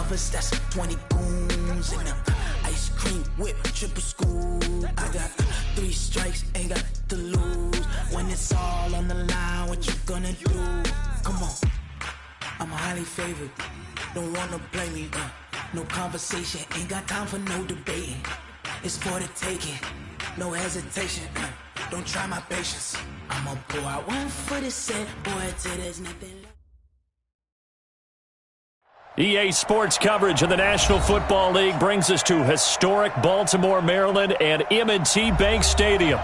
lovers, that's 20 goons in them. Ice cream whip, triple scoop. I got 3 strikes, ain't got to lose. When it's all on the line, what you gonna do? Come on, I'm highly favored. Don't wanna blame me. No conversation, ain't got time for no debating. It's for the taking, no hesitation. Don't try my patience. I'ma pour out one for the set, boy, till there's nothing left. EA Sports coverage of the National Football League brings us to historic Baltimore, Maryland, and M&T Bank Stadium.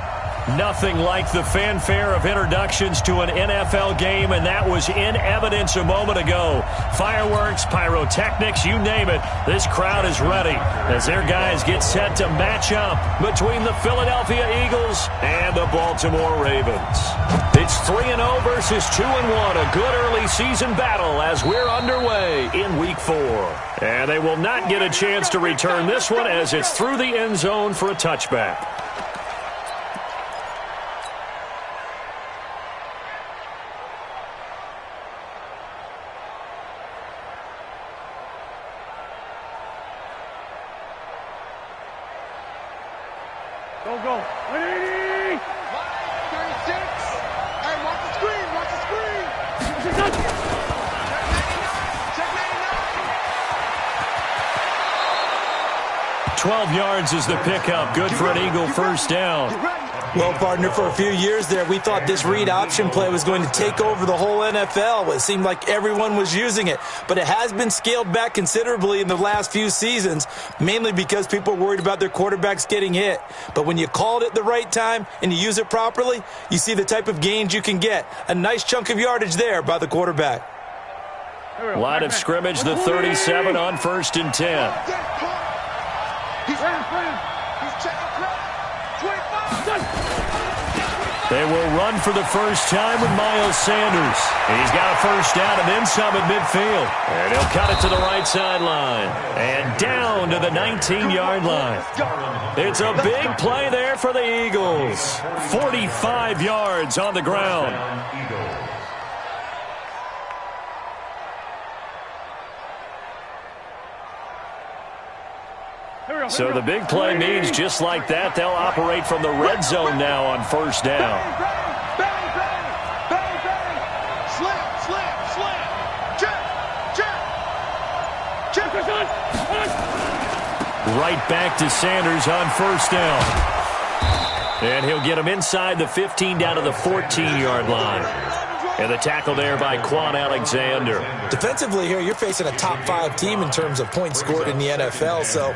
Nothing like the fanfare of introductions to an NFL game, and that was in evidence a moment ago. Fireworks, pyrotechnics, you name it. This crowd is ready as their guys get set to match up between the Philadelphia Eagles and the Baltimore Ravens. It's 3-0 versus 2-1, a good early season battle as we're underway in Week 4. And they will not get a chance to return this one as it's through the end zone for a touchback. Go, 180! 36! Hey, watch the screen, watch the screen! Check 99! Check 99! 12 yards is the pickup. Good for an Eagle first down. Well, partner, for a few years there, we thought this read option play was going to take over the whole NFL. It seemed like everyone was using it, but it has been scaled back considerably in the last few seasons, mainly because people are worried about their quarterbacks getting hit. But when you call it at the right time and you use it properly, you see the type of gains you can get. A nice chunk of yardage there by the quarterback. Line of scrimmage, the 37 on 1st and 10. He's checking crowd. 25! They will run for the first time with Miles Sanders. He's got a first down and then some at midfield. And he'll cut it to the right sideline. And down to the 19-yard line. It's a big play there for the Eagles. 45 yards on the ground. So the big play means just like that, they'll operate from the red zone now on first down. Right back to Sanders on first down. And he'll get him inside the 15 down to the 14-yard line. And the tackle there by Quan Alexander. Defensively here, you're facing a top 5 team in terms of points scored in the NFL. So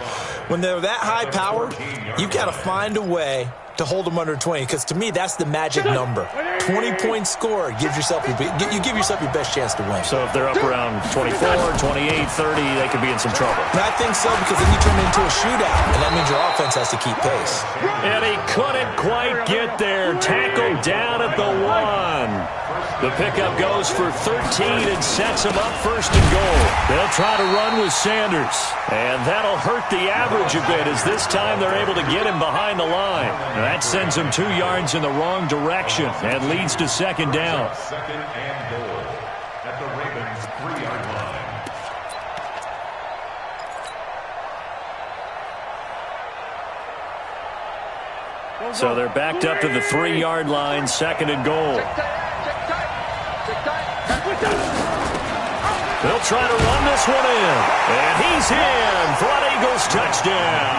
when they're that high powered, you've got to find a way to hold them under 20. Because to me, that's the magic number. 20 points scored gives yourself you give yourself your best chance to win. So if they're up around 24, 28, 30, they could be in some trouble. And I think so, because then you turn it into a shootout, and that means your offense has to keep pace. And he couldn't quite get there. Tackled down at the 1. The pickup goes for 13 and sets him up first and goal. They'll try to run with Sanders. And that'll hurt the average a bit as this time they're able to get him behind the line. And that sends him 2 yards in the wrong direction and leads to second down. Second and goal at the Ravens' 3-yard line. So they're backed up to the 3-yard line, second and goal. They'll try to run this one in. And he's in for an Eagles touchdown.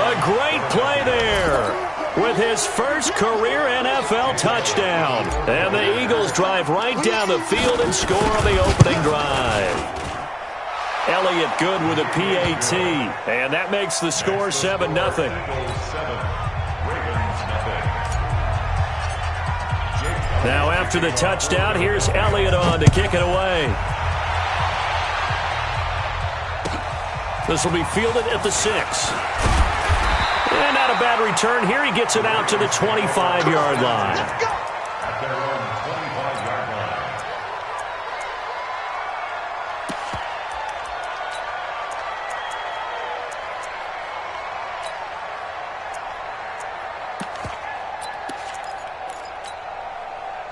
A great play there with his first career NFL touchdown. And the Eagles drive right down the field and score on the opening drive. Elliott good with a PAT. And that makes the score 7-0. Now after the touchdown, here's Elliott on to kick it away. This will be fielded at the 6. And not a bad return here. He gets it out to the 25-yard line. At their own 25-yard line.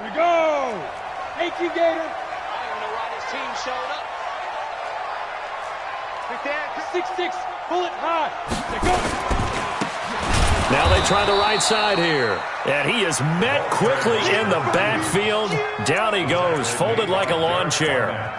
We go! Thank you, Gator. I don't even know why this team showed up. 6'6", pull it high. Go. Now they try the right side here. And he is met quickly in the backfield. Down he goes, folded like a lawn chair.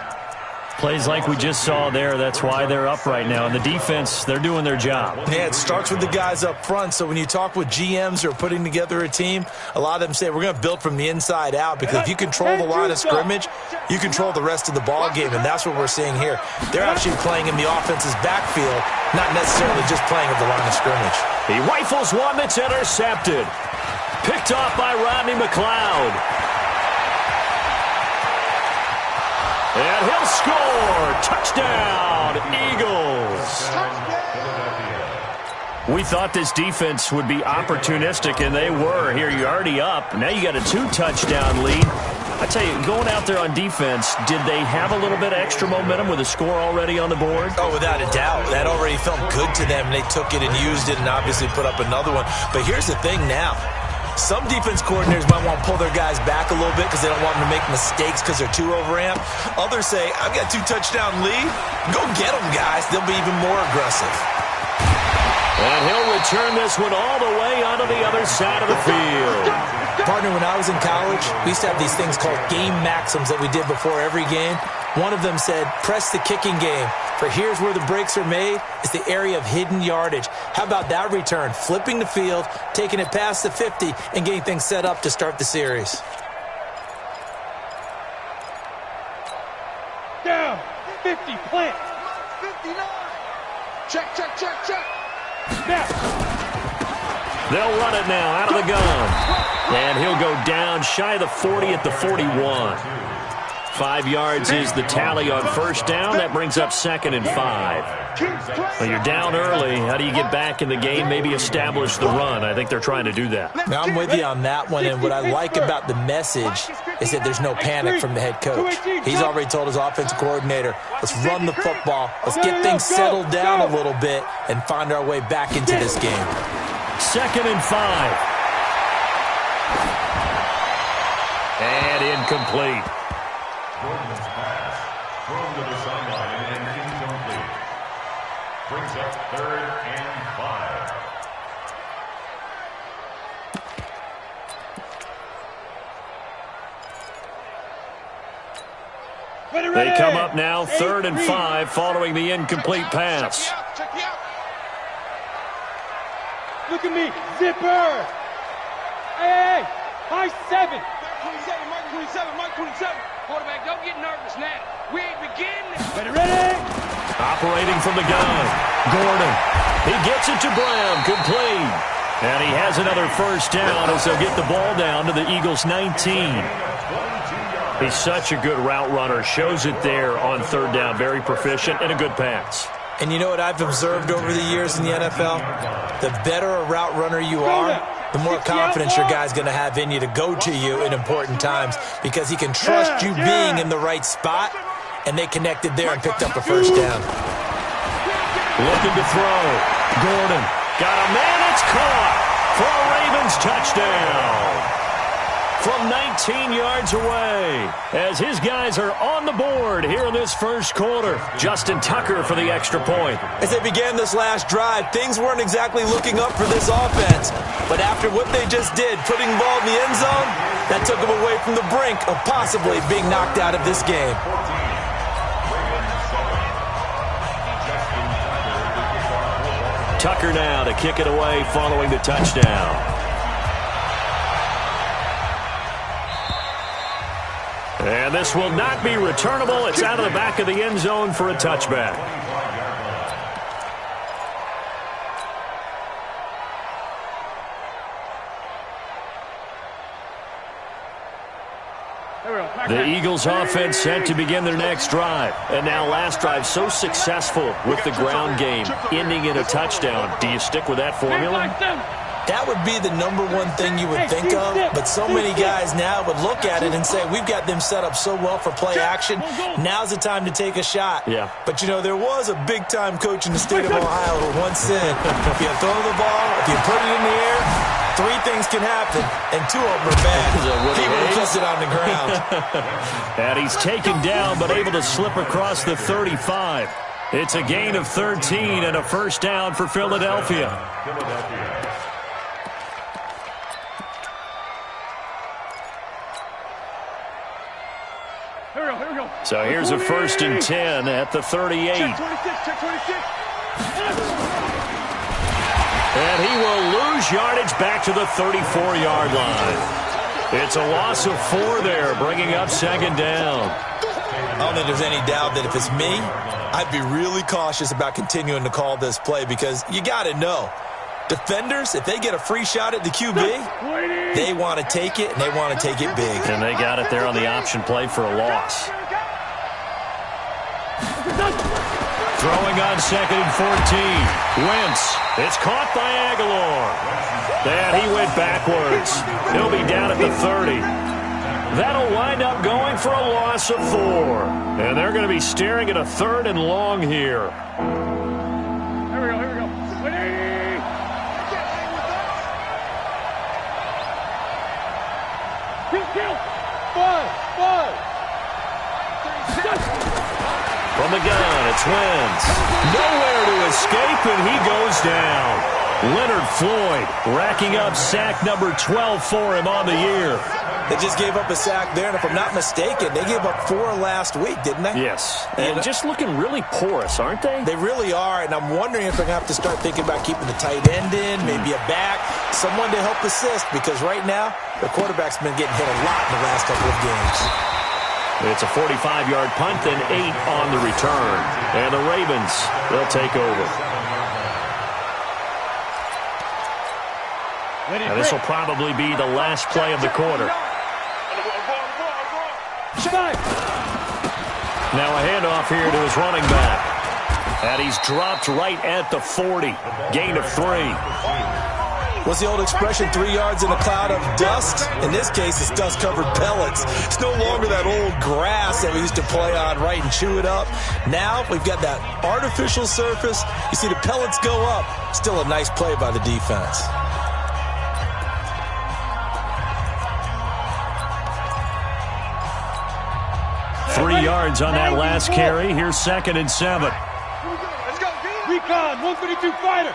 Plays like we just saw there. That's why they're up right now. And the defense, they're doing their job. Yeah, it starts with the guys up front. So when you talk with GMs who are putting together a team, a lot of them say we're going to build from the inside out, because if you control the line of scrimmage, you control the rest of the ball game, and that's what we're seeing here. They're actually playing in the offense's backfield, not necessarily just playing at the line of scrimmage. He rifles one that's intercepted. Picked off by Rodney McLeod. And he'll score. Touchdown, Eagles. We thought this defense would be opportunistic, and they were. Here, you're already up. Now you got a 2-touchdown lead. I tell you, going out there on defense, did they have a little bit of extra momentum with a score already on the board? Oh, without a doubt. That already felt good to them. They took it and used it and obviously put up another one. But here's the thing now. Some defense coordinators might want to pull their guys back a little bit because they don't want them to make mistakes because they're too overamped. Others say, I've got 2-touchdown lead. Go get them, guys. They'll be even more aggressive. And he'll return this one all the way onto the other side of the field. Partner, when I was in college, we used to have these things called game maxims that we did before every game. One of them said, press the kicking game. For here's where the breaks are made. It's the area of hidden yardage. How about that return? Flipping the field, taking it past the 50, and getting things set up to start the series. Down. 50, plant. 59. Check. Snap. They'll run it now out of the gun. And he'll go down shy of the 40 at the 41. 5 yards is the tally on first down. That brings up 2nd and 5. Well, you're down early. How do you get back in the game, maybe establish the run? I think they're trying to do that. Now, I'm with you on that one, and what I like about the message is that there's no panic from the head coach. He's already told his offensive coordinator, let's run the football, let's get things settled down a little bit, and find our way back into this game. 2nd and 5. And incomplete. Gordon's pass thrown to the sideline and incomplete. Brings up 3rd and 5. They come up now 3rd and 5 following the incomplete pass. Check me out. Look at me. Zipper. Hey. High 7. Mike 27. Quarterback, don't get nervous now. We ain't beginning. Ready. Operating from the gun. Gordon. He gets it to Brown. Complete. And he has another first down as they'll get the ball down to the Eagles' 19. He's such a good route runner. Shows it there on 3rd down. Very proficient and a good pass. And you know what I've observed over the years in the NFL? The better a route runner you are, the more confidence your guy's going to have in you to go to you in important times, because he can trust you being in the right spot, and they connected there and picked up a first down. Looking to throw. Gordon got a man. It's caught for a Ravens touchdown. From 19 yards away, as his guys are on the board here in this first quarter. Justin Tucker for the extra point. As they began this last drive, things weren't exactly looking up for this offense. But after what they just did, putting the ball in the end zone, that took them away from the brink of possibly being knocked out of this game. Tucker now to kick it away following the touchdown. And this will not be returnable. It's out of the back of the end zone for a touchback. The Eagles offense set to begin their next drive. And now last drive so successful with the ground game, ending in a touchdown. Do you stick with that formula? That would be the number one thing you would think of, but so many guys now would look at it and say, we've got them set up so well for play action, now's the time to take a shot. Yeah. But, you know, there was a big-time coach in the state of Ohio who once said, if you throw the ball, if you put it in the air, 3 things can happen, and 2 of them are bad. He would have kept it on the ground. And he's taken down, but able to slip across the 35. It's a gain of 13 and a first down for Philadelphia. So here's a 1st and 10 at the 38. Check 26, check 26. And he will lose yardage back to the 34-yard line. It's a loss of 4 there, bringing up 2nd down. I don't think there's any doubt that if it's me, I'd be really cautious about continuing to call this play because you got to know, defenders, if they get a free shot at the QB, they want to take it, and they want to take it big. And they got it there on the option play for a loss. Throwing on 2nd and 14. Wentz. It's caught by Aguilar. And he went backwards. He'll be down at the 30. That'll wind up going for a loss of 4. And they're going to be staring at a 3rd and long here. Here we go, here we go. 180. Kill. 5. From the gun, it's Wentz. Nowhere to escape, and he goes down. Leonard Floyd racking up sack number 12 for him on the year. They just gave up a sack there, and if I'm not mistaken, they gave up 4 last week, didn't they? Yes, and just looking really porous, aren't they? They really are, and I'm wondering if they're going to have to start thinking about keeping the tight end in, maybe a back, someone to help assist, because right now, the quarterback's been getting hit a lot in the last couple of games. It's a 45-yard punt, then 8 on the return. And the Ravens, they'll take over. And this will probably be the last play of the quarter. Now a handoff here to his running back. And he's dropped right at the 40. Gain of 3. What's the old expression, 3 yards in a cloud of dust? In this case, it's dust-covered pellets. It's no longer that old grass that we used to play on, right, and chew it up. Now we've got that artificial surface. You see the pellets go up. Still a nice play by the defense. Three yards on that last carry. Here's 2nd and 7. Let's go, D. Recon, 152 fighter.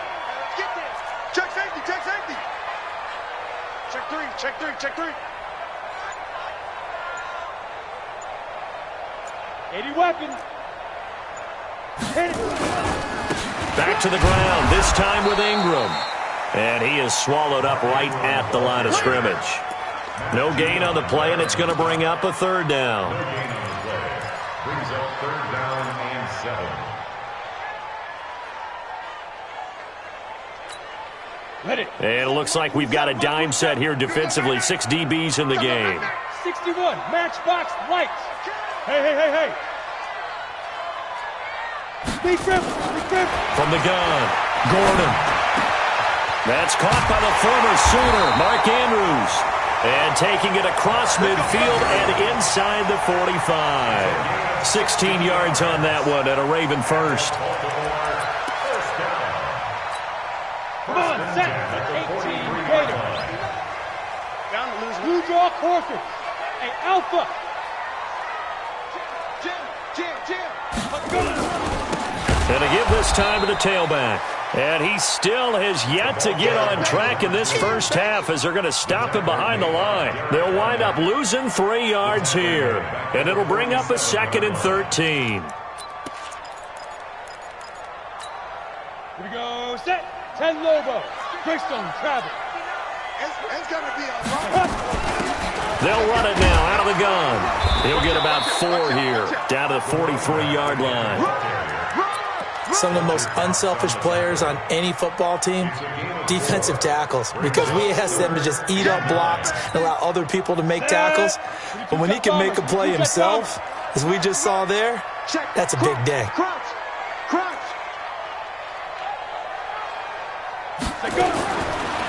Get there. Check safety, check safety. Check 3, check 3, check 3. 80 weapons. Hit it. Back to the ground, this time with Ingram. And he is swallowed up right at the line of scrimmage. No gain on the play, and it's going to bring up a 3rd down. Brings up 3rd down and 7. And it looks like we've got a dime set here defensively. 6 DBs in the game. 61, matchbox lights. Hey. Big grip. From the gun, Gordon. That's caught by the former Sooner, Mark Andrews. And taking it across midfield and inside the 45. 16 yards on that one and a Raven first. Come on, set. 18, Gator. Down to lose. Blue draw Corker. Hey, Alpha. Jim. And to give this time to the tailback. And he still has yet to get on track in this first half as they're going to stop him behind the line. They'll wind up losing 3 yards here. And it'll bring up a 2nd and 13. Here we go, set. 10 Lobo. Greystone, travel. It's going to be a run. They'll run it now out of the gun. He'll get about 4 here, down to the 43-yard line. Some of the most unselfish players on any football team, defensive tackles, because we ask them to just eat up blocks and allow other people to make tackles. But when he can make a play himself, as we just saw there, that's a big day. Crouch.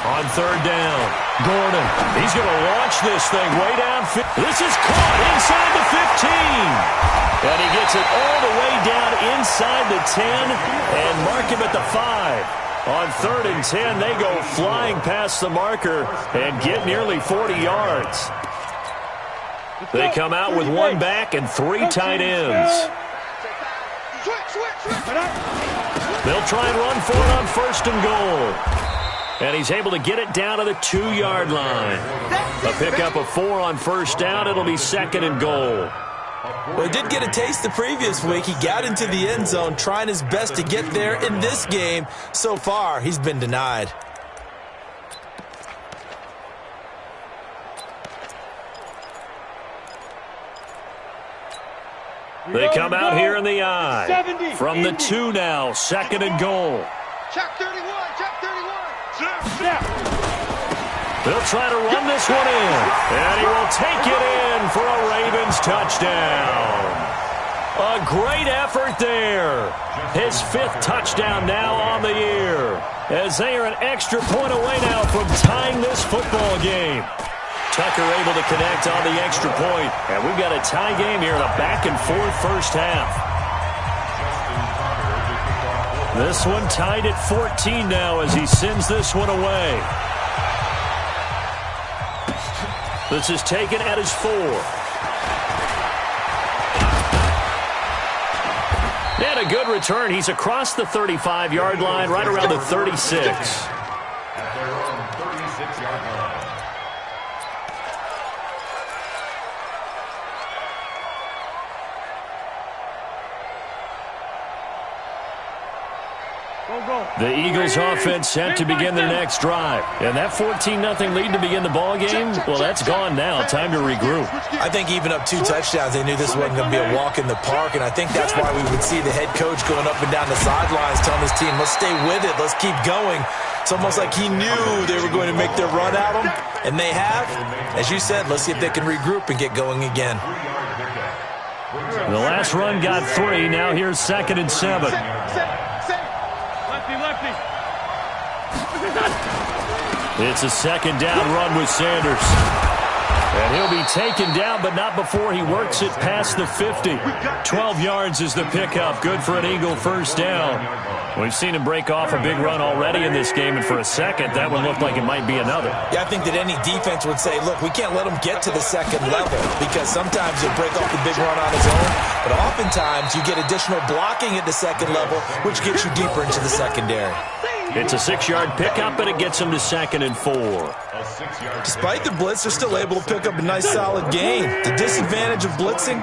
On 3rd down, Gordon. He's going to launch this thing way down. This is caught inside the 15. And he gets it all the way down inside the 10 and mark him at the 5. On 3rd and 10, they go flying past the marker and get nearly 40 yards. They come out with 1 back and 3 tight ends. They'll try and run for it on 1st and goal. And he's able to get it down to the 2-yard line. A pickup of 4 on 1st down. It'll be 2nd and goal. Well, he did get a taste the previous week. He got into the end zone trying his best to get there in this game. So far, he's been denied. They come out here in the eye. From the 2 now, 2nd and goal. Check 31, check 31. They'll try to run this one in. And he will take it in for a Ravens touchdown. A great effort there. His 5th touchdown now on the year. As they are an extra point away now from tying this football game. Tucker able to connect on the extra point. And we've got a tie game here in a back-and-forth first half. This one tied at 14 now as he sends this one away. This is taken at his 4. And a good return. He's across the 35-yard line, right around the 36. At their own 36-yard line. The Eagles offense set to begin their next drive. And that 14-0 lead to begin the ball game, well, that's gone now. Time to regroup. I think even up 2 touchdowns, they knew this wasn't going to be a walk in the park, and I think that's why we would see the head coach going up and down the sidelines telling his team, let's stay with it, let's keep going. It's almost like he knew they were going to make their run at him, and they have. As you said, let's see if they can regroup and get going again. The last run got 3. Now here's 2nd and 7. It's a 2nd down run with Sanders. And he'll be taken down, but not before he works it past the 50. 12 yards is the pickup. Good for an Eagle first down. We've seen him break off a big run already in this game, and for a second, that one looked like it might be another. Yeah, I think that any defense would say, look, we can't let him get to the 2nd level, because sometimes he'll break off the big run on his own, but oftentimes you get additional blocking at the 2nd level, which gets you deeper into the secondary. It's a 6-yard pickup, and it gets him to 2nd and 4. Despite the blitz, they're still able to pick up a nice, solid gain. The disadvantage of blitzing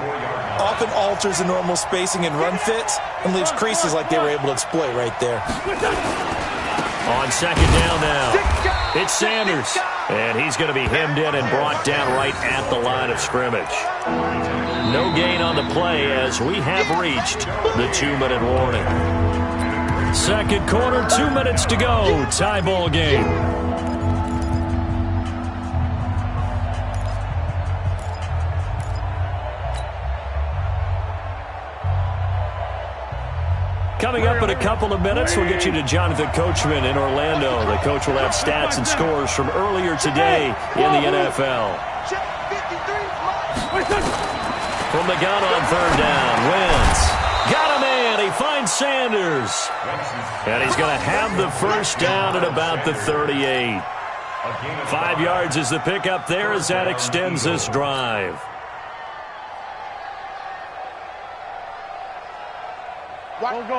often alters the normal spacing and run fits and leaves creases like they were able to exploit right there. On 2nd down now, it's Sanders. And he's going to be hemmed in and brought down right at the line of scrimmage. No gain on the play as we have reached the 2-minute warning. 2nd quarter, 2 minutes to go. Tie ball game. Coming up in a couple of minutes, we'll get you to Jonathan Coachman in Orlando. The coach will have stats and scores from earlier today in the NFL. From the gun on 3rd down, Wentz. Got a man. He finds Sanders. And he's going to have the first down at about the 38. 5 yards is the pickup there as that extends this drive.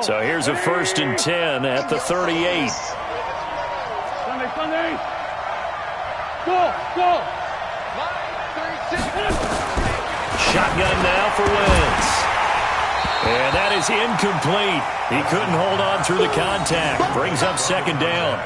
So here's a 1st and 10 at the 38. Sunday. Go. Shotgun now for Wentz. And that is incomplete. He couldn't hold on through the contact. Brings up 2nd down.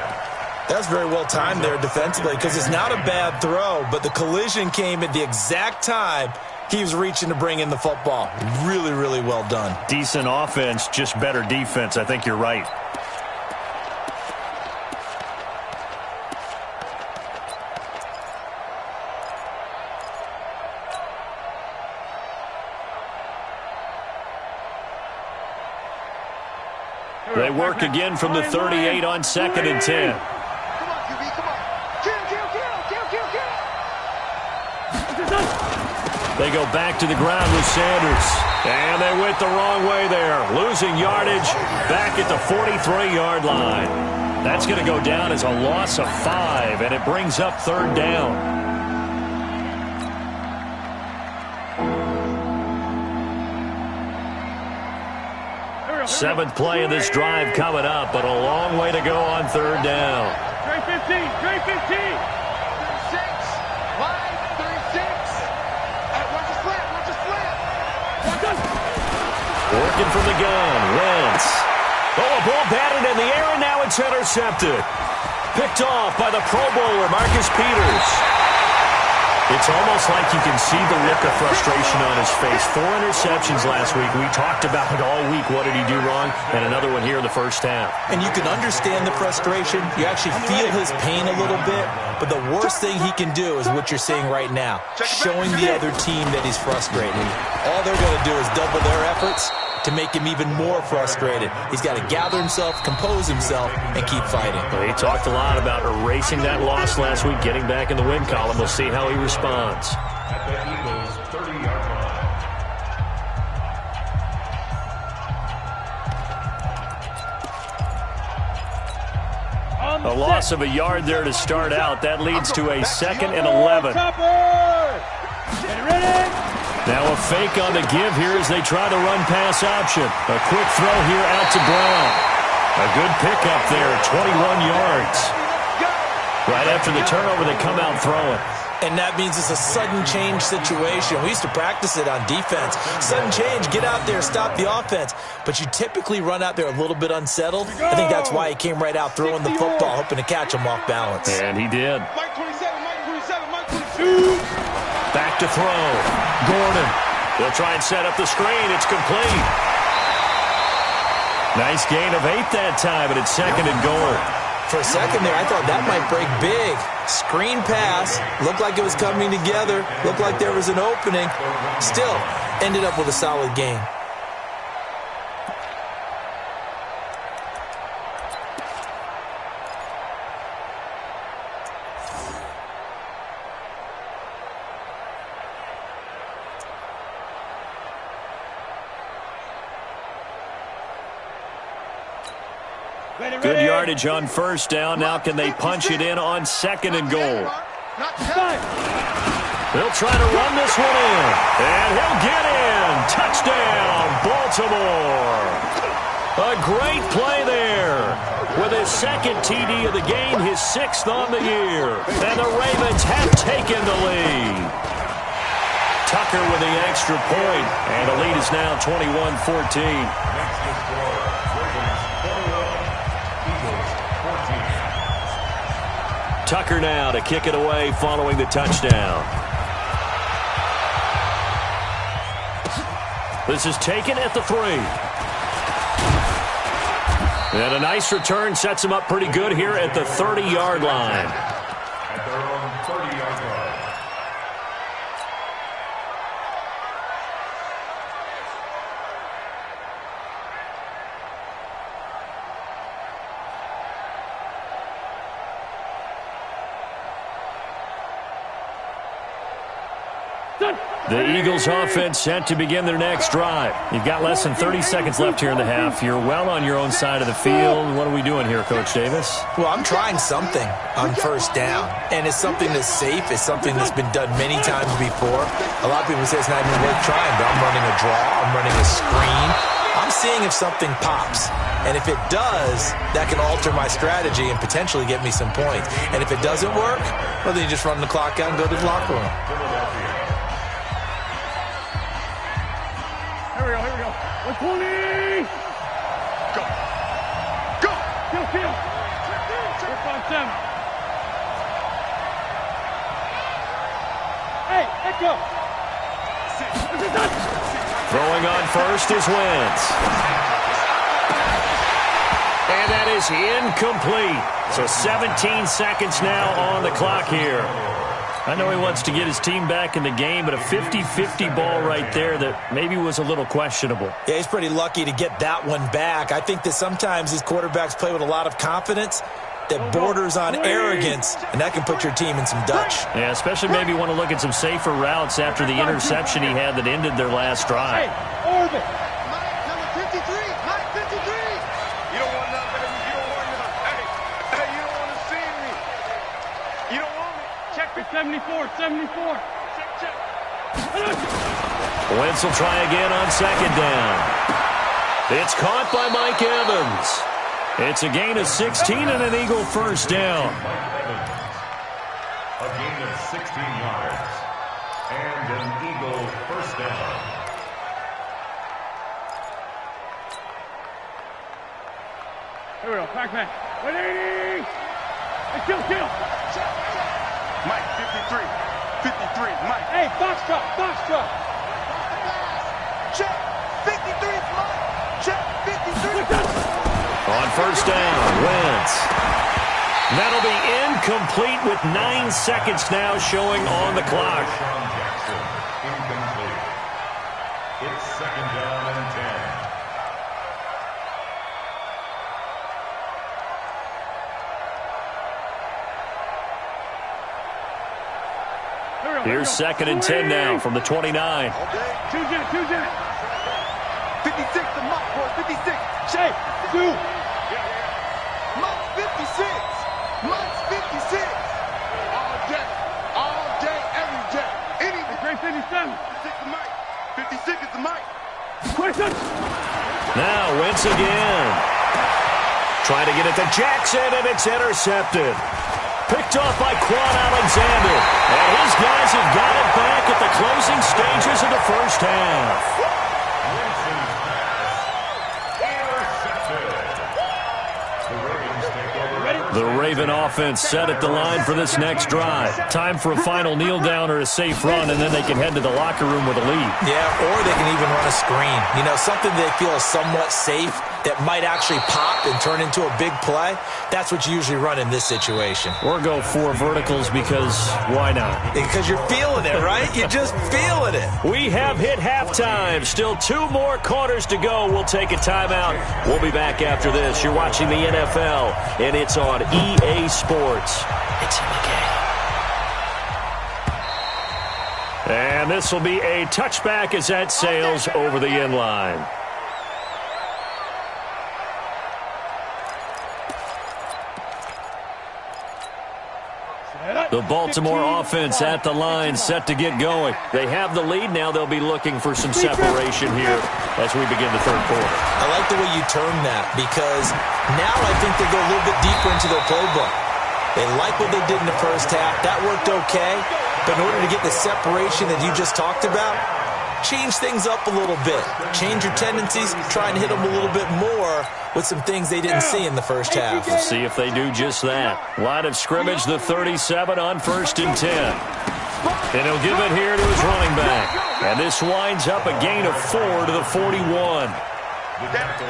That was very well timed there defensively because it's not a bad throw, but the collision came at the exact time he was reaching to bring in the football. Really, really well done. Decent offense, just better defense. I think you're right. They work again from the 38 on 2nd and 10. Come on, QB, come on. Kill. They go back to the ground with Sanders. And they went the wrong way there. Losing yardage back at the 43-yard line. That's going to go down as a loss of 5, and it brings up 3rd down. Seventh play of this drive coming up, but a long way to go on third down. Trey 15, Trey 15. 36, wide, 36. Watch the slant, watch the slant. Working from the gun, Wentz. Oh, a ball batted in the air, and now it's intercepted. Picked off by the Pro Bowler, Marcus Peters. It's almost like you can see the look of frustration on his face. 4 interceptions last week. We talked about it all week. What did he do wrong? And another one here in the first half. And you can understand the frustration. You actually feel his pain a little bit. But the worst thing he can do is what you're seeing right now, showing the other team that he's frustrated. All they're going to do is double their efforts to make him even more frustrated. He's got to gather himself, compose himself, and keep fighting. Well, he talked a lot about erasing that loss last week, getting back in the win column. We'll see how he responds. At the Eagles' 30-yard line. A loss of a yard there to start out. That leads to a 2nd and 11. Get ready. Now a fake on the give here as they try the run-pass option. A quick throw here out to Brown. A good pickup there, 21 yards. Right after the turnover, they come out throwing. And that means it's a sudden change situation. We used to practice it on defense. Sudden change, get out there, stop the offense. But you typically run out there a little bit unsettled. I think that's why he came right out throwing the football, hoping to catch him off balance. And he did. Mike 27, Mike 27, Mike 22. Back to throw. Gordon. They'll try and set up the screen. It's complete. Nice gain of 8 that time, but it's 2nd and goal. For a second there, I thought that might break big. Screen pass. Looked like it was coming together. Looked like there was an opening. Still, ended up with a solid game. Good yardage on first down. Now can they punch it in on 2nd and goal? They'll try to run this one in. And he'll get in. Touchdown, Baltimore. A great play there. With his 2nd TD of the game, his 6th on the year. And the Ravens have taken the lead. Tucker with the extra point. And the lead is now 21-14. Tucker now to kick it away following the touchdown. This is taken at the 3. And a nice return sets him up pretty good here at the 30-yard line. At their own 30-yard line. The Eagles offense set to begin their next drive. You've got less than 30 seconds left here in the half. You're well on your own side of the field. What are we doing here, Coach Davis? Well, I'm trying something on first down, and it's something that's safe. It's something that's been done many times before. A lot of people say it's not even worth trying, but I'm running a draw. I'm running a screen. I'm seeing if something pops. And if it does, that can alter my strategy and potentially get me some points. And if it doesn't work, well, then you just run the clock out and go to the locker room. Here we go. 120. Go. Go. Kill. 4-5-7. Hey, let go. Throwing on first is Wentz. And that is incomplete. So 17 seconds now on the clock here. I know he wants to get his team back in the game, but a 50-50 ball right there that maybe was a little questionable. Yeah, he's pretty lucky to get that one back. I think that sometimes these quarterbacks play with a lot of confidence that borders on arrogance, and that can put your team in some Dutch. Yeah, especially maybe want to look at some safer routes after the interception he had that ended their last drive. Hey, orbit. Number 53. Mike 53. You don't want nothing, baby. You don't want nothing. Hey, you don't want to see me. You don't want me. Check for 74. Check. Wentz will try again on 2nd down. It's caught by Mike Evans. It's a gain of 16 and an Eagle first down. A gain of 16 yards and an Eagle first down. Here we go, Pac-Man. 180! Hey, kill! Mike, 53. 53, Mike. Hey, Foxtrot! Check. 53, Mike. Check. 53. On first down, Wentz. That'll be incomplete with 9 seconds now showing on the clock. Sean Jackson, incomplete. It's second down and 10. Here's second and 10 now from the 29. Choose it. 56 to Mike, boys. 56. Say, do. Mike's 56. Mike's 56. All day, every day. Anything. Great 57. 56 to Mike. 56 is to Mike. Question. Now Wentz again. Trying to get it to Jackson, and it's intercepted. Picked off by Quan Alexander. And his guys have got it back at the closing stages of the first half. Winston's pass intercepted. The Ravens take over. The Raven offense set at the line for this next drive. Time for a final kneel down or a safe run, and then they can head to the locker room with a lead. Yeah, or they can even run a screen. You know, something they feel is somewhat safe that might actually pop and turn into a big play. That's what you usually run in this situation. Or go 4 verticals because why not? Because you're feeling it, right? You're just feeling it. We have hit halftime. Still 2 more quarters to go. We'll take a timeout. We'll be back after this. You're watching the NFL, and it's on EA Sports. It's in the game. And this will be a touchback as that sails over the end line. The Baltimore offense at the line, set to get going. They have the lead. Now they'll be looking for some separation here as we begin the third quarter. I like the way you term that, because now I think they go a little bit deeper into their playbook. They like what they did in the first half. That worked okay. But in order to get the separation that you just talked about, change things up a little bit. Change your tendencies, try and hit them a little bit more with some things they didn't see in the first half. We'll see if they do just that. Line of scrimmage, the 37 on first and 10. And he'll give it here to his running back. And this winds up a gain of 4 to the 41.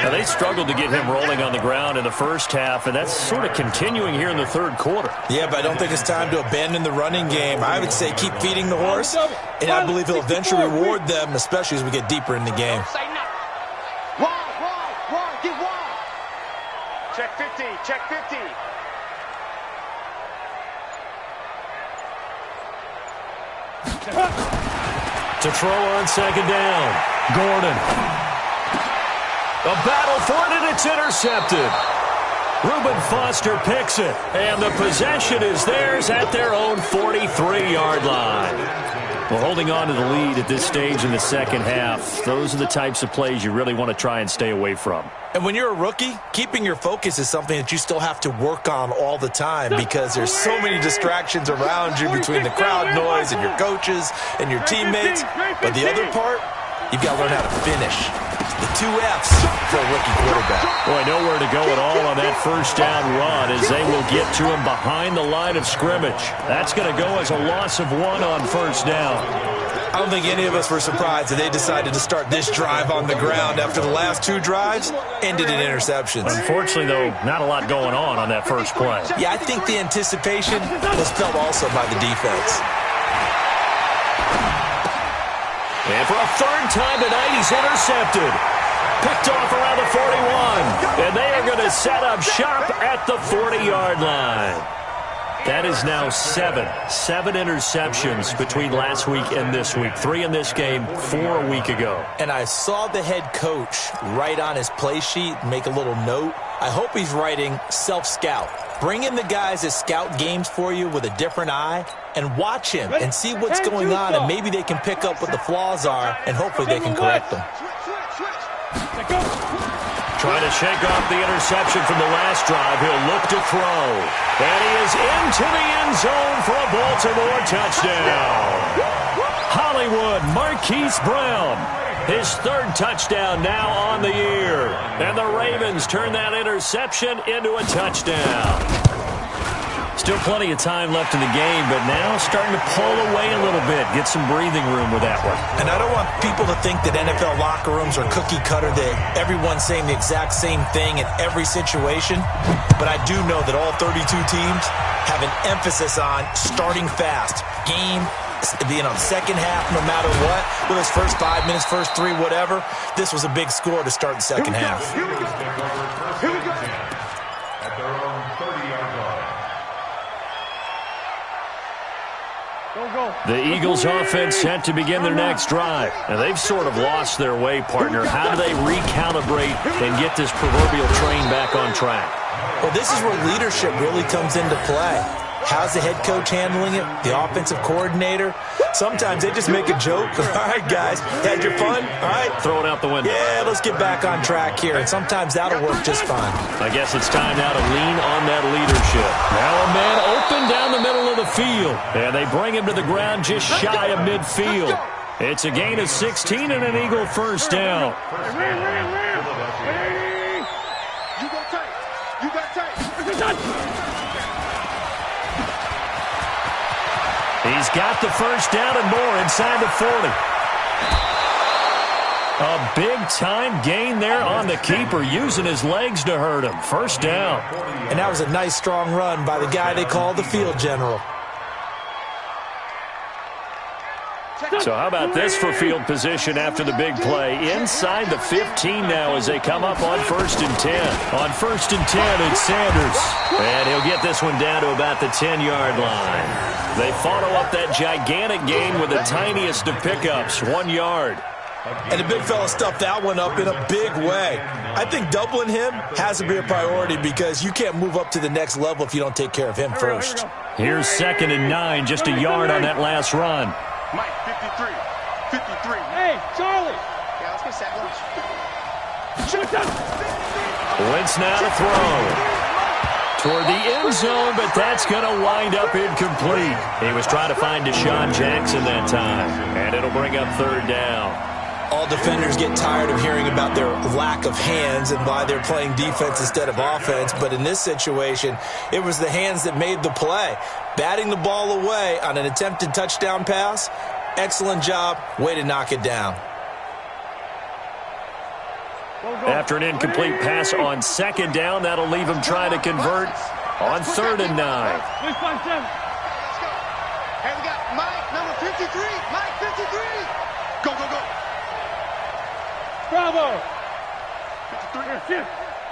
Now, they struggled to get him rolling on the ground in the first half, and that's sort of continuing here in the third quarter. Yeah, but I don't think it's time to abandon the running game. I would say keep feeding the horse, and I believe he'll eventually reward them, especially as we get deeper in the game. Wide, get wide. Check 50, check 50. To throw on second down, Gordon. A battle for it, and it's intercepted. Reuben Foster picks it, and the possession is theirs at their own 43-yard line. Well, holding on to the lead at this stage in the second half, those are the types of plays you really want to try and stay away from. And when you're a rookie, keeping your focus is something that you still have to work on all the time, because there's so many distractions around you between the crowd noise and your coaches and your teammates. But the other part, you've got to learn how to finish. The 2 F's for a rookie quarterback. Boy, nowhere to go at all on that first down run as they will get to him behind the line of scrimmage. That's going to go as a loss of 1 on first down. I don't think any of us were surprised that they decided to start this drive on the ground after the last 2 drives ended in interceptions. Unfortunately, though, not a lot going on that first play. Yeah, I think the anticipation was felt also by the defense. And for a third time tonight, he's intercepted. Picked off around the 41. And they are going to set up shop at the 40-yard line. That is now 7 interceptions between last week and this week. 3 in this game, 4 a week ago. And I saw the head coach write on his play sheet, make a little note. I hope he's writing self-scout. Bring in the guys that scout games for you with a different eye and watch him and see what's going on, and maybe they can pick up what the flaws are, and hopefully they can correct them. Switch. Trying to shake off the interception from the last drive. He'll look to throw. And he is into the end zone for a Baltimore touchdown. Hollywood Marquise Brown. His third touchdown now on the year. And the Ravens turn that interception into a touchdown. Still plenty of time left in the game, but now starting to pull away a little bit. Get some breathing room with that one. And I don't want people to think that NFL locker rooms are cookie cutter, that everyone's saying the exact same thing in every situation. But I do know that all 32 teams have an emphasis on starting fast. Game being on second half no matter what. With his first 5 minutes, first 3, whatever. This was a big score to start the second half. Here we go. At their own 30-yard line. The Eagles offense set to begin their next drive. And they've sort of lost their way, partner. How do they recalibrate and get this proverbial train back on track? Well, this is where leadership really comes into play. How's the head coach handling it? The offensive coordinator? Sometimes they just make a joke. All right, guys, had your fun? All right. Throw it out the window. Yeah, let's get back on track here. And sometimes that'll work just fine. I guess it's time now to lean on that leadership. Now a man open down the middle of the field. And they bring him to the ground just shy of midfield. It's a gain of 16 and an Eagle first down. You got tight. You got tight. He's got the first down and more inside the 40. A big-time gain there on the keeper, using his legs to hurt him. First down. And that was a nice, strong run by the guy they call the field general. So how about this for field position after the big play? Inside the 15 now as they come up on 1st and 10. On 1st and 10, it's Sanders. And he'll get this one down to about the 10-yard line. They follow up that gigantic gain with the tiniest of pickups, 1 yard. And the big fella stuffed that one up in a big way. I think doubling him has to be a priority because you can't move up to the next level if you don't take care of him first. Here's 2nd and 9, just a yard on that last run. Mike, 53. 53. Hey, Charlie. Yeah, let's get set. Wentz now to throw. Toward the end zone, but that's going to wind up incomplete. He was trying to find Deshaun Jackson that time, and it'll bring up 3rd down. All defenders get tired of hearing about their lack of hands and why they're playing defense instead of offense. But in this situation, it was the hands that made the play. Batting the ball away on an attempted touchdown pass, excellent job, way to knock it down. After an incomplete pass on 2nd down, that'll leave him trying to convert on 3rd and 9. Hey, we got Mike, number 53. Mike, 53. Go, go, go. Bravo. 53.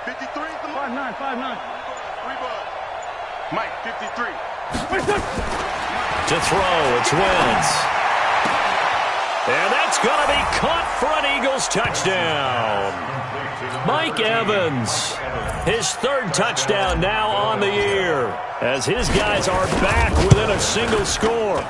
53. 5'9", 5'9". 3 bucks. Mike, 53. To throw, it's Wentz. And that's going to be caught for an Eagles touchdown. Mike Evans, his 3rd touchdown now on the year, as his guys are back within a single score.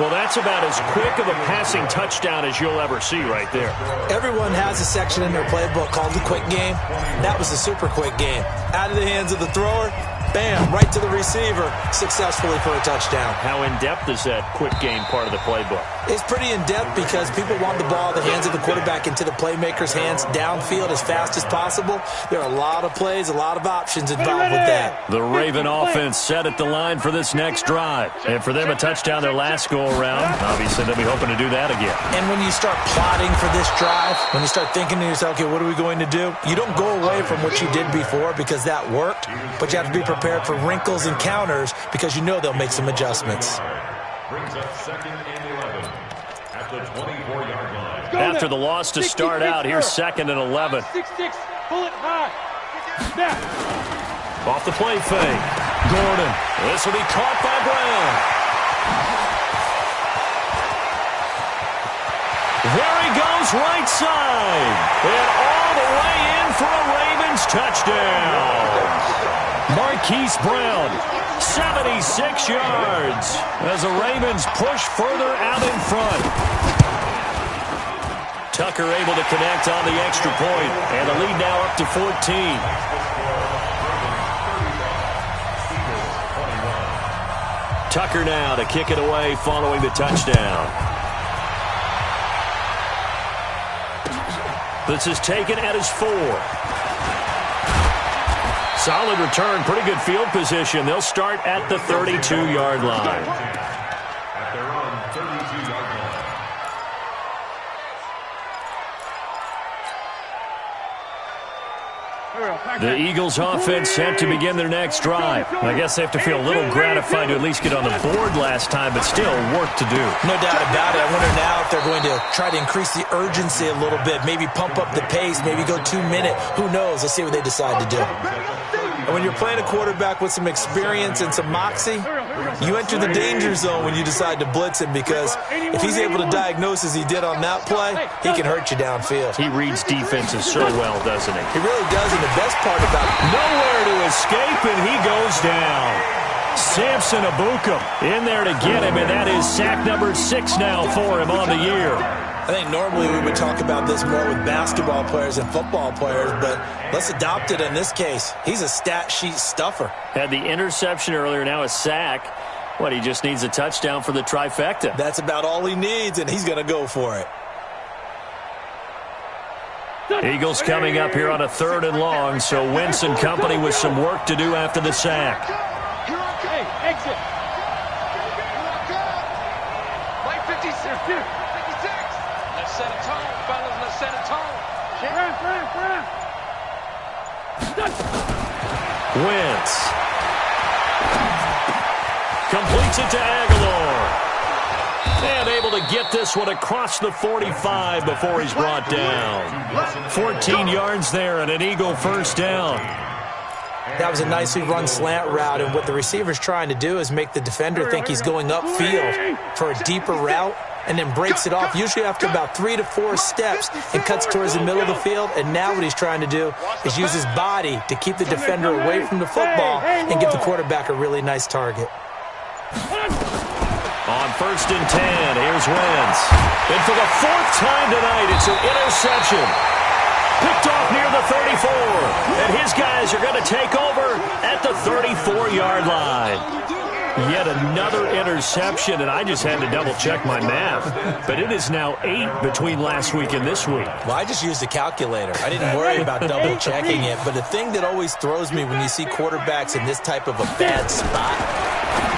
Well, that's about as quick of a passing touchdown as you'll ever see right there. Everyone has a section in their playbook called the quick game. That was a super quick game. Out of the hands of the thrower, bam, right to the receiver, successfully for a touchdown. How in-depth is that quick game part of the playbook? It's pretty in-depth because people want the ball in the hands of the quarterback into the playmaker's hands downfield as fast as possible. There are a lot of plays, a lot of options involved with that. The Raven offense set at the line for this next drive. And for them, a touchdown their last go-around. Obviously, they'll be hoping to do that again. And when you start plotting for this drive, when you start thinking to yourself, okay, what are we going to do? You don't go away from what you did before because that worked, but you have to be prepared for wrinkles and counters because you know they'll make some adjustments. Brings up 2nd and 11 at the 24-yard line. After the loss to start out, here's 2nd and 11. 6-6, pull it high. Snap. Off the play fake. Gordon. This will be caught by Brown. There he goes, right side. And all the way in for a Ravens touchdown. Marquise Brown, 76 yards as the Ravens push further out in front. Tucker able to connect on the extra point, and the lead now up to 14. Tucker now to kick it away following the touchdown. This is taken at his 4. Solid return, pretty good field position. They'll start at the 32-yard line. At their own 32-yard line. The Eagles offense set to begin their next drive. I guess they have to feel a little gratified to at least get on the board last time, but still work to do. No doubt about it. I wonder now if they're going to try to increase the urgency a little bit, maybe pump up the pace, maybe go 2-minute. Who knows? Let's see what they decide to do. And when you're playing a quarterback with some experience and some moxie, you enter the danger zone when you decide to blitz him, because if he's able to diagnose as he did on that play, he can hurt you downfield. He reads defenses so well, doesn't he? He really does, and the best part about it, nowhere to escape, and he goes down. Samson Ebukam in there to get him, and that is sack number 6 now for him on the year. I think normally we would talk about this more with basketball players and football players, but let's adopt it in this case. He's a stat sheet stuffer. Had the interception earlier, now a sack. What, he just needs a touchdown for the trifecta. That's about all he needs, and he's going to go for it. Eagles coming up here on a 3rd and long, so Wentz and company with some work to do after the sack. Hey, exit. Play 56. Let's set a tone, fellas. Let's set a tone. Wentz completes it to Aguilar. And able to get this one across the 45 before he's brought down. 14 yards there and an Eagle first down. That was a nicely run slant route, and what the receiver's trying to do is make the defender think he's going upfield for a deeper route, and then breaks it off, usually after about 3 to 4 steps, and cuts towards the middle of the field. And now what he's trying to do is use his body to keep the defender away from the football and give the quarterback a really nice target. On 1st and 10, here's Wentz. And for the 4th time tonight, it's an interception. Picked off near the 34. And his guys are going to take over at the 34-yard line. Yet another interception, and I just had to double-check my math. But it is now 8 between last week and this week. Well, I just used a calculator. I didn't worry about double-checking it. But the thing that always throws me when you see quarterbacks in this type of a bad spot,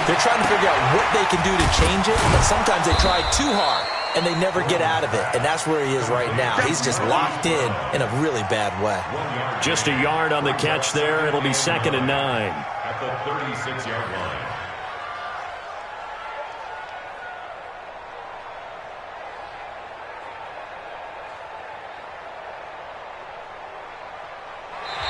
they're trying to figure out what they can do to change it, but sometimes they try too hard, and they never get out of it. And that's where he is right now. He's just locked in a really bad way. Just a yard on the catch there. It'll be 2nd and 9. At the 36-yard line.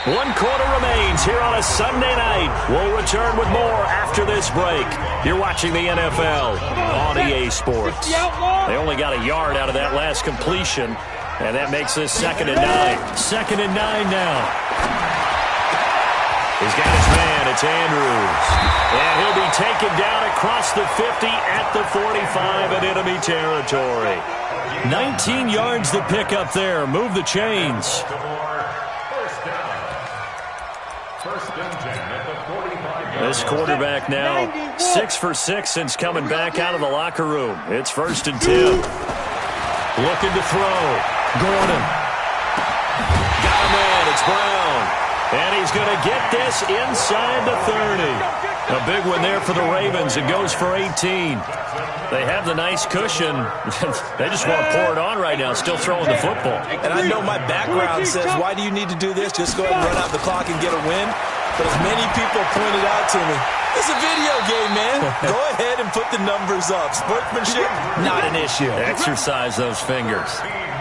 One quarter remains here on a Sunday night. We'll return with more after this break. You're watching the NFL on EA Sports. They only got a yard out of that last completion, and that makes this 2nd and 9. 2nd and 9 now. He's got his man. It's Andrews. And he'll be taken down across the 50 at the 45 in enemy territory. 19 yards to pick up there. Move the chains. This quarterback now 6 for 6 since coming back out of the locker room. It's 1st and 10. Looking to throw. Gordon. Got him in. It's Brown. And he's going to get this inside the 30. A big one there for the Ravens. It goes for 18. They have the nice cushion. They just want to pour it on right now, still throwing the football. And I know my background says, why do you need to do this? Just go ahead and run out the clock and get a win. But as many people pointed out to me, it's a video game, man. Go ahead and put the numbers up. Sportsmanship, not an issue. Exercise those fingers.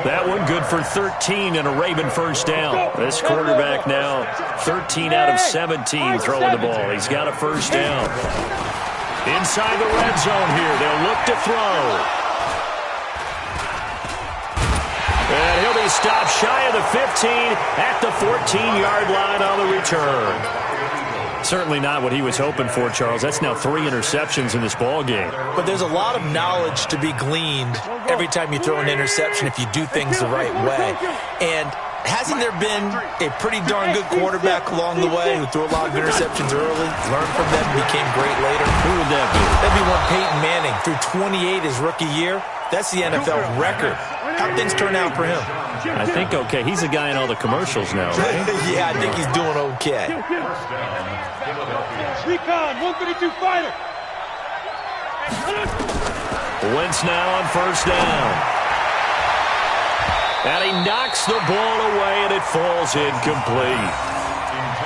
That one good for 13 and a Raven first down. This quarterback now 13 out of 17 throwing the ball. He's got a first down. Inside the red zone here. They'll look to throw. And he'll be stopped shy of the 15 at the 14-yard line on the return. Certainly not what he was hoping for, Charles. That's now 3 interceptions in this ball game. But there's a lot of knowledge to be gleaned every time you throw an interception if you do things the right way. And hasn't there been a pretty darn good quarterback along the way who threw a lot of interceptions early, learned from them, became great later? Who would that be? That'd be one Peyton Manning. Threw 28 his rookie year. That's the NFL record. How'd things turn out for him? I think okay. He's a guy in all the commercials now, right? Yeah, I think he's doing okay. Recon, 132 fighter. Wentz now on first down. And he knocks the ball away, and it falls incomplete.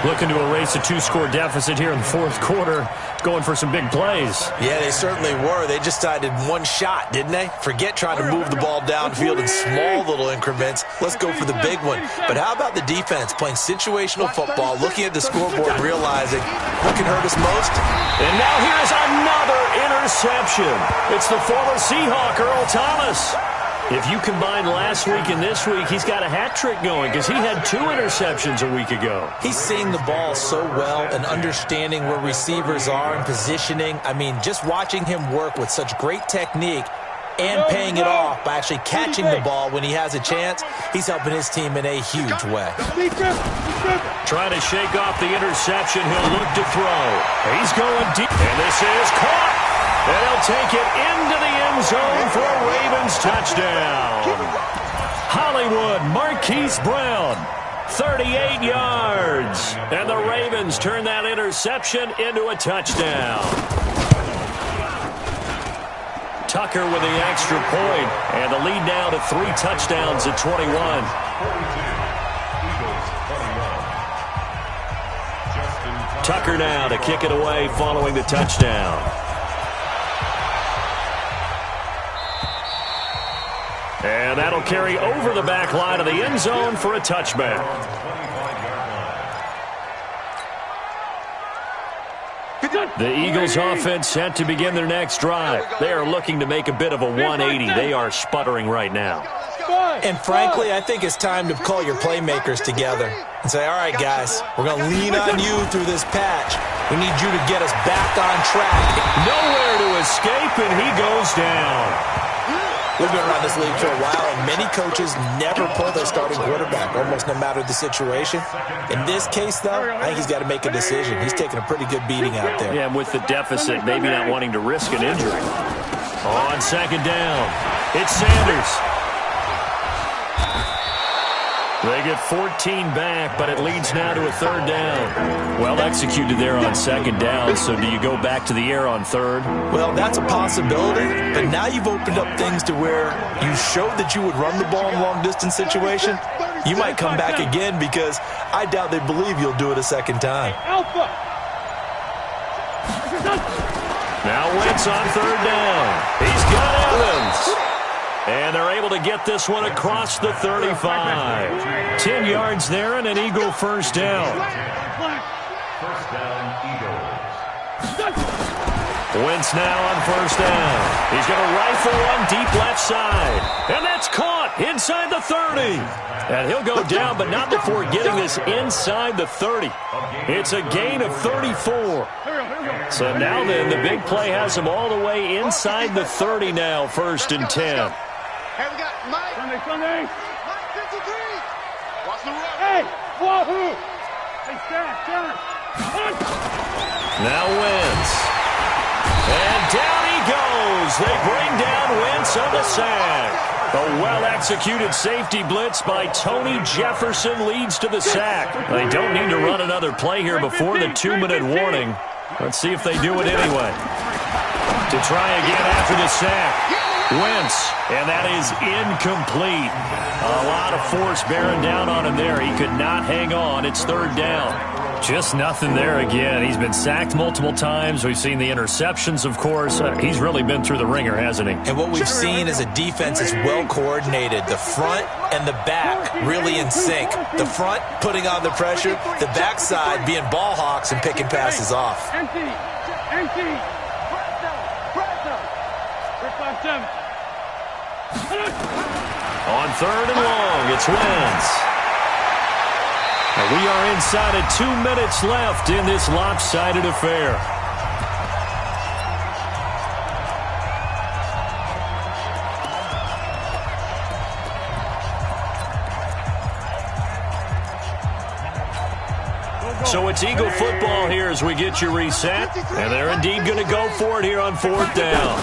Looking to erase a 2-score deficit here in the fourth quarter. Going for some big plays. Yeah, they certainly were. They just decided one shot, didn't they? Forget trying to move the ball downfield in small little increments. Let's go for the big one. But how about the defense playing situational football, looking at the scoreboard, realizing what can hurt us most? And now here's another interception. It's the former Seahawk, Earl Thomas. If you combine last week and this week, he's got a hat trick going because he had 2 interceptions a week ago. He's seeing the ball so well and understanding where receivers are and positioning. I mean, just watching him work with such great technique and paying it off by actually catching the ball when he has a chance, he's helping his team in a huge way. Trying to shake off the interception. He'll look to throw. He's going deep. And this is caught. And he'll take it into the end zone for a Ravens touchdown. Hollywood Marquise Brown, 38 yards. And the Ravens turn that interception into a touchdown. Tucker with the extra point, and the lead now to 3 touchdowns at 21. Tucker now to kick it away following the touchdown. And that'll carry over the back line of the end zone for a touchback. The Eagles offense set to begin their next drive. They are looking to make a bit of a 180. They are sputtering right now. And frankly, I think it's time to call your playmakers together and say, all right, guys, we're going to lean on you through this patch. We need you to get us back on track. Nowhere to escape, and he goes down. We've been around this league for a while, and many coaches never pull their starting quarterback, almost no matter the situation. In this case, though, I think he's got to make a decision. He's taking a pretty good beating out there. Yeah, and with the deficit, maybe not wanting to risk an injury. On second down, it's Sanders. They get 14 back, but it leads now to a third down. Well executed there on second down, so do you go back to the air on third? Well, that's a possibility, but now you've opened up things to where you showed that you would run the ball in long-distance situation. You might come back again because I doubt they believe you'll do it a second time. Now Wentz on third down. He's got Evans. And they're able to get this one across the 35. 10 yards there and an Eagle first down. First down, Eagles. Wentz now on first down. He's going to rifle one deep left side. And that's caught inside the 30. And he'll go down, but not before getting this inside the 30. It's a gain of 34. So now then, the big play has him all the way inside the 30 now, first and 10. Hey, we got Mike. Sunday. Mike 53. Watch the run. Hey, wahoo. Hey, John. Now Wentz. And down he goes. They bring down Wentz on the sack. A well-executed safety blitz by Tony Jefferson leads to the sack. They don't need to run another play here before the 2-minute warning. Let's see if they do it anyway. To try again after the sack. Wentz, and that is incomplete. A lot of force bearing down on him there. He could not hang on. It's third down. Just nothing there again. He's been sacked multiple times. We've seen the interceptions, of course. He's really been through the ringer, hasn't he? And what we've seen is a defense that's well coordinated. The front and the back really in sync. The front putting on the pressure. The backside being ball hawks and picking passes off. Empty. On third and long, it's Wentz. And we are inside of 2 minutes left in this lopsided affair. So it's Eagle football here as we get you reset. And they're indeed going to go for it here on 4th down.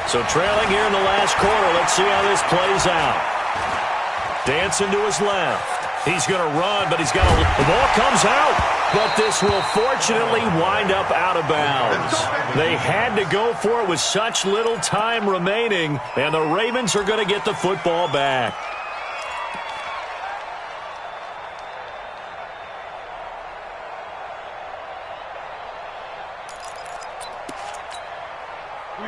So trailing here in the last quarter. Let's see how this plays out. Dancing to his left. He's going to run, but the ball comes out. But this will fortunately wind up out of bounds. They had to go for it with such little time remaining. And the Ravens are going to get the football back.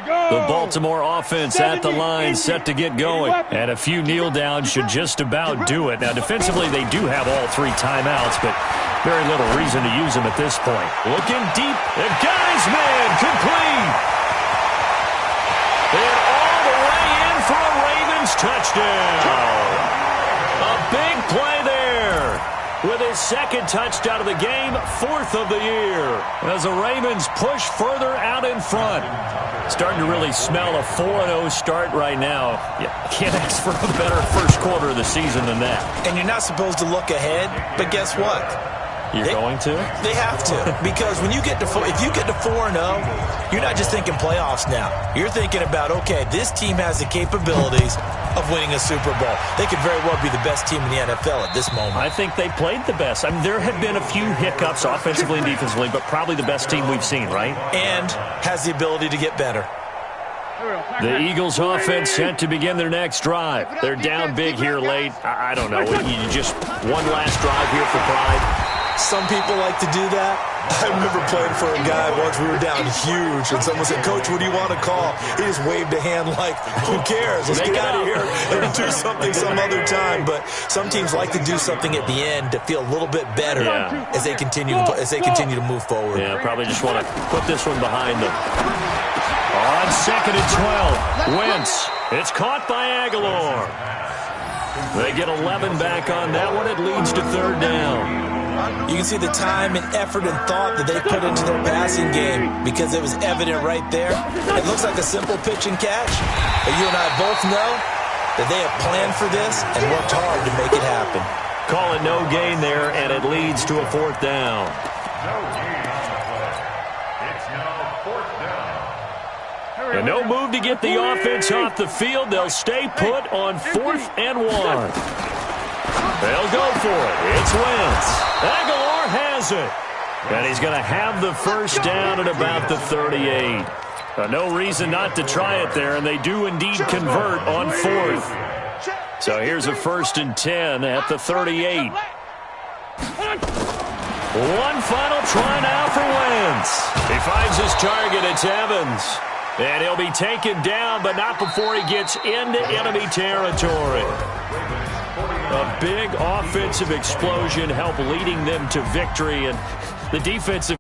The Baltimore offense at the line, set to get going. And a few kneel downs should just about do it. Now, defensively, they do have all 3 timeouts, but very little reason to use them at this point. Looking deep, and guys, man, complete. And all the way in for a Ravens touchdown. A big play there. With his 2nd touchdown of the game, 4th of the year. As the Ravens push further out in front. Starting to really smell a 4-0 start right now. You can't ask for a better first quarter of the season than that. And you're not supposed to look ahead, but guess what? You're going to? They have to. Because when you get to if you get to 4-0, you're not just thinking playoffs now. You're thinking about, okay, this team has the capabilities of winning a Super Bowl. They could very well be the best team in the NFL at this moment. I think they played the best. I mean, there have been a few hiccups offensively and defensively, but probably the best team we've seen, right? And has the ability to get better. The Eagles offense set to begin their next drive. They're down big here late. I don't know. You just one last drive here for pride. Some people like to do that. I remember playing for a guy once. We were down huge, and someone said, "Coach, what do you want to call?" He just waved a hand like, "Who cares? Let's get out of here and do something some other time." But some teams like to do something at the end to feel a little bit better as they continue to move forward. Yeah, probably just want to put this one behind them. On 2nd and 12, Wentz. It's caught by Aguilar. They get 11 back on that one. It leads to 3rd down. You can see the time and effort and thought that they put into their passing game because it was evident right there. It looks like a simple pitch and catch, but you and I both know that they have planned for this and worked hard to make it happen. Call it no gain there, and it leads to a 4th down. No gain on the play. It's now 4th down. And no move to get the offense off the field. They'll stay put on 4th and 1. They'll go for it. It's Wentz. Aguilar has it. And he's going to have the first down at about the 38. No reason not to try it there, and they do indeed convert on 4th. So here's a 1st and 10 at the 38. One final try now for Wentz. He finds his target. It's Evans. And he'll be taken down, but not before he gets into enemy territory. A big offensive explosion helped leading them to victory, and the defensive